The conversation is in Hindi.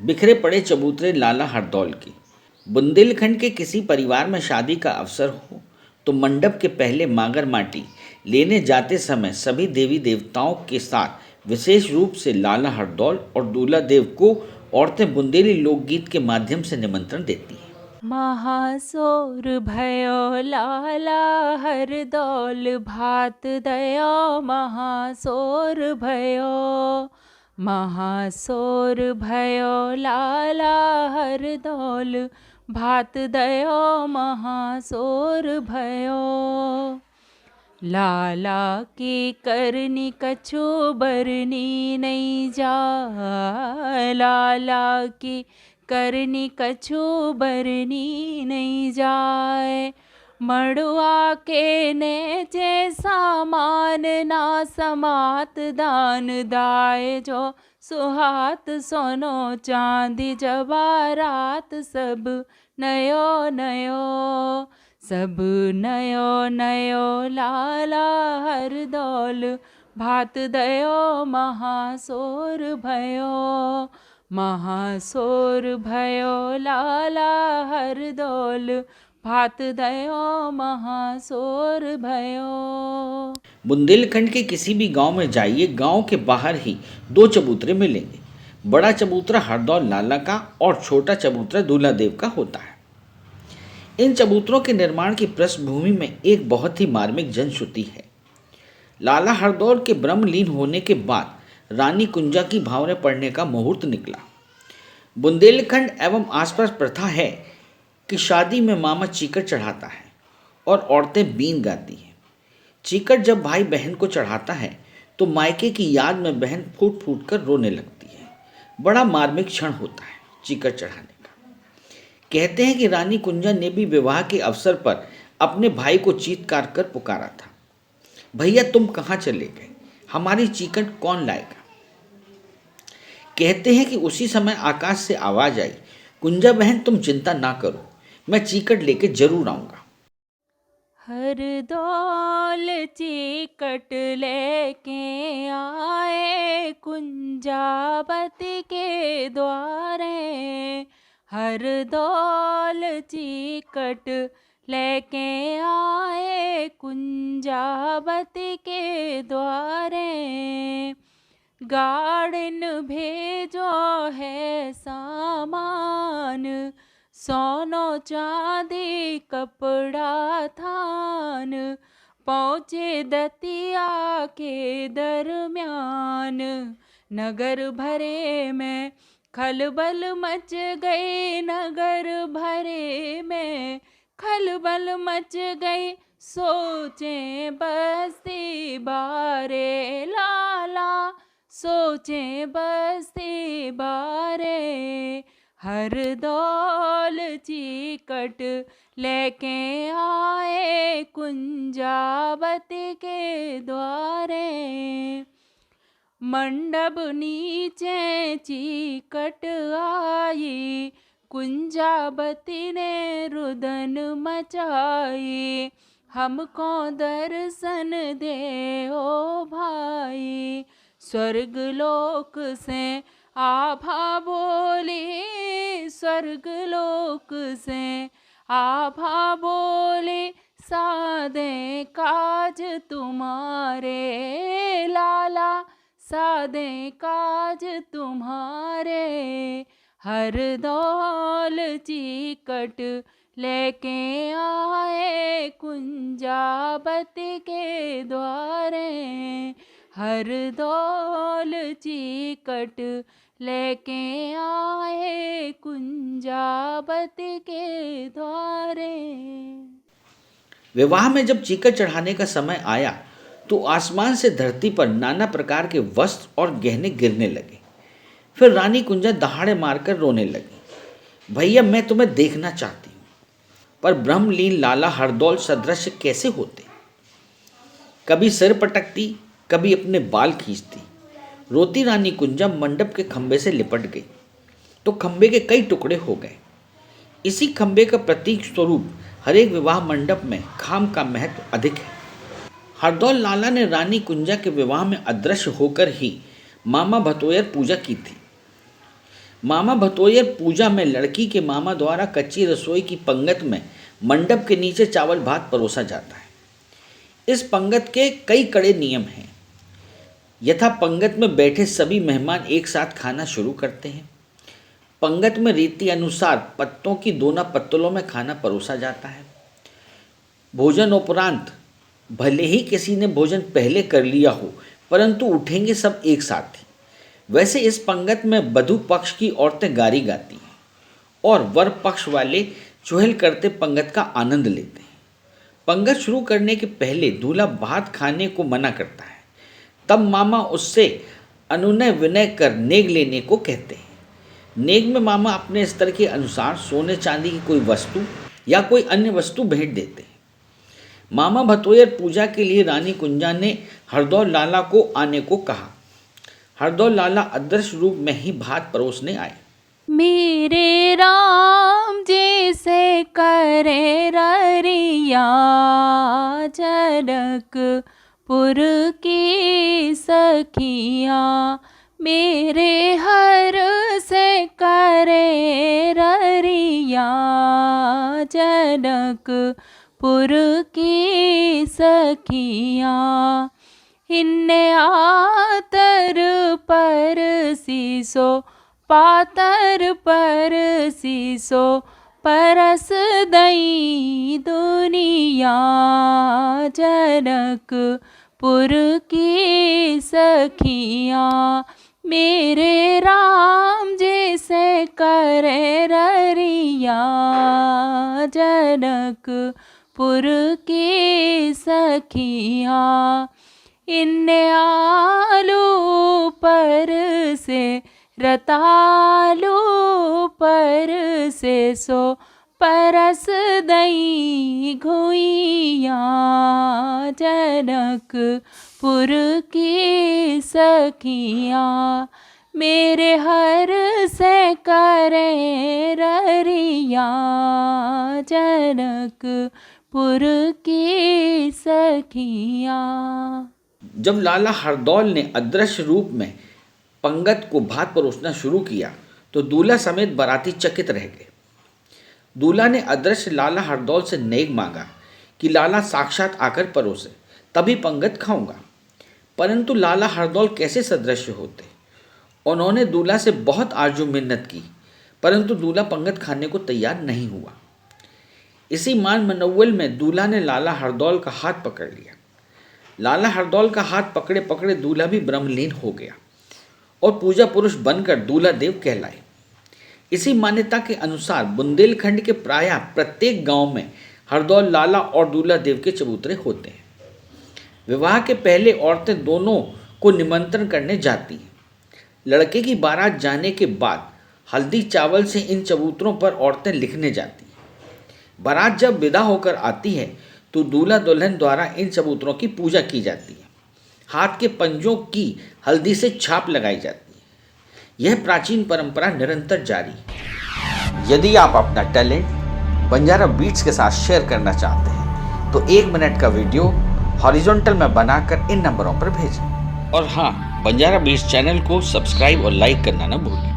बिखरे पड़े चबूतरे लाला हरदौल के। बुंदेलखंड के किसी परिवार में शादी का अवसर हो तो मंडप के पहले मागर माटी लेने जाते समय सभी देवी देवताओं के साथ विशेष रूप से लाला हरदौल और दूल्हा देव को औरतें बुंदेली लोकगीत के माध्यम से निमंत्रण देती हैं। महासोर भयो लाला हरदौल भात दयो महासोर भयो। महासोर भयो लाला हरदौल भात दयो महासोर भयो। लाला की करनी कछु बरनी नहीं जाए। लाला की करनी कछु बरनी नहीं जाए। मड़ुआ के नेचे सामान ना समात दान दाए जो सुहात सोनो चांदी जवारात सब नयो नयो। सब नयो नयो लाला हरदौल भात दयो महासोर भयो। महासोर भयो लाला हरदौल भात दयो महासोर भयो। बुंदेलखंड के किसी भी गांव में जाइए, गांव के बाहर ही दो चबूतरे मिलेंगे। बड़ा चबूतरा हरदौल लाला का और छोटा चबूतरा दूल्हा देव का होता है। इन चबूतरों के निर्माण की पृष्ठभूमि में एक बहुत ही मार्मिक जनश्रुति है। लाला हरदौल के ब्रह्मलीन होने के बाद रानी कुंजा की भावरें पड़ने का मुहूर्त निकला। बुंदेलखंड एवं आसपास प्रथा है कि शादी में मामा चीकट चढ़ाता है और औरतें बीन गाती हैं। चीकट जब भाई बहन को चढ़ाता है तो मायके की याद में बहन फूट फूट कर रोने लगती है। बड़ा मार्मिक क्षण होता है चीकट चढ़ाने का। कहते हैं कि रानी कुंजा ने भी विवाह के अवसर पर अपने भाई को चीत्कार कर पुकारा था, भैया तुम कहाँ चले गए, हमारी चीकट कौन लाएगा। कहते हैं कि उसी समय आकाश से आवाज आई, कुंजा बहन तुम चिंता ना करो, मैं चीकट लेके जरूर आऊंगा। हरदौल चीकट लेके आए कुंजावती के द्वारे। हरदौल चीकट लेके आए कुंजावती के द्वारे। गाड़न भेजो है सामान सोनो चांदी कपड़ा थान। पहुँचे दतिया के दरमियान नगर भरे में खलबल मच गई। नगर भरे में खलबल मच गई सोचे बस्ती बारे। लाला सोचे बस्ती बारे। हरदौल चीकट लेके आए कुंजावती के द्वारे। मंडप नीचे चीकट आई कुंजावती ने रुदन मचाई। हमको दर्शन दे ओ भाई। स्वर्ग लोक से आभा बोले, स्वर्ग लोक से आभा बोले, सादे काज तुम्हारे लाला, सादे काज तुम्हारे। हरदौल चीकट लेके आए कुंजावती के द्वारे। हरदौल चीकट लेके आए कुंजावती के द्वारे। विवाह में जब चीकट चढ़ाने का समय आया तो आसमान से धरती पर नाना प्रकार के वस्त्र और गहने गिरने लगे। फिर रानी कुंजा दहाड़े मारकर रोने लगी, भैया मैं तुम्हें देखना चाहती हूँ, पर ब्रह्मलीन लाला हरदौल सदृश कैसे होते। कभी सिर पटकती, कभी अपने बाल खींचती। रोती रानी कुंजा मंडप के खंबे से लिपट गई तो खंबे के कई टुकड़े हो गए। इसी खंबे का प्रतीक स्वरूप हर एक विवाह मंडप में खाम का महत्व अधिक है। हरदौल लाला ने रानी कुंजा के विवाह में अदृश्य होकर ही मामा भतोयर पूजा की थी। मामा भतोयर पूजा में लड़की के मामा द्वारा कच्ची रसोई की पंगत में मंडप के नीचे चावल भात परोसा जाता है। इस पंगत के कई कड़े नियम हैं। यथा पंगत में बैठे सभी मेहमान एक साथ खाना शुरू करते हैं। पंगत में रीति अनुसार पत्तों की दोना पत्तलों में खाना परोसा जाता है। भोजन उपरांत भले ही किसी ने भोजन पहले कर लिया हो, परंतु उठेंगे सब एक साथ ही। वैसे इस पंगत में वधू पक्ष की औरतें गारी गाती हैं और वर पक्ष वाले चुहल करते पंगत का आनंद लेते हैं। पंगत शुरू करने के पहले दूल्हा भात खाने को मना करता है। तब मामा उससे अनुनय विनय कर नेग लेने को कहते हैं। नेग में मामा अपने स्तर के अनुसार सोने चांदी की कोई वस्तु या कोई अन्य वस्तु भेंट देते हैं। मामा भतोयर पूजा के लिए रानी कुंजा ने हरदौल लाला को आने को कहा। हरदौल लाला अदृश्य रूप में ही भात परोसने आए। मेरे राम जैसे करे ररिया, जनकपुर की सखिया। मेरे हर से करे ररिया, जनकपुर की सखिया। इन्ने आतर पर सीसो, पातर पर सीसो, परस दई दुनिया। जनकपुर की सखिया। मेरे राम जैसे करे ररिया, जनकपुर की सखिया। इन्ने आलू पर से रतालू पर से सो, परस दई घुइया। जनकपुर की सखिया। मेरे हर से करे ररिया, जनकपुर की सखिया। जब लाला हरदौल ने अदृश्य रूप में पंगत को भात परोसना शुरू किया तो दूल्हा समेत बाराती चकित रह गए। दूल्हा ने अदृश्य लाला हरदौल से नेग मांगा कि लाला साक्षात आकर परोसे, तभी पंगत खाऊंगा। परंतु लाला हरदौल कैसे सदृश्य होते। उन्होंने दूल्हा से बहुत आरजू मिन्नत की, परंतु दूल्हा पंगत खाने को तैयार नहीं हुआ। इसी मान मनोवल में दूल्हा ने लाला हरदौल का हाथ पकड़ लिया। लाला हरदौल का हाथ पकड़े पकड़े दूल्हा भी ब्रह्मलीन हो गया और पूजा पुरुष बनकर दूल्हा देव कहलाए। इसी मान्यता के अनुसार बुंदेलखंड के प्रायः प्रत्येक गांव में हरदौल लाला और दूल्हा देव के चबूतरे होते हैं। विवाह के पहले औरतें दोनों को निमंत्रण करने जाती हैं। लड़के की बारात जाने के बाद हल्दी चावल से इन चबूतरों पर औरतें लिखने जाती हैं। बारात जब विदा होकर आती है तो दूल्हा दुल्हन द्वारा इन चबूतरों की पूजा की जाती है। हाथ के पंजों की हल्दी से छाप लगाई जाती है। यह प्राचीन परंपरा निरंतर जारी है। यदि आप अपना टैलेंट बंजारा बीट्स के साथ शेयर करना चाहते हैं तो 1 मिनट का वीडियो हॉरिजॉन्टल में बनाकर इन नंबरों पर भेजें। और हाँ, बंजारा बीट्स चैनल को सब्सक्राइब और लाइक करना न भूलें।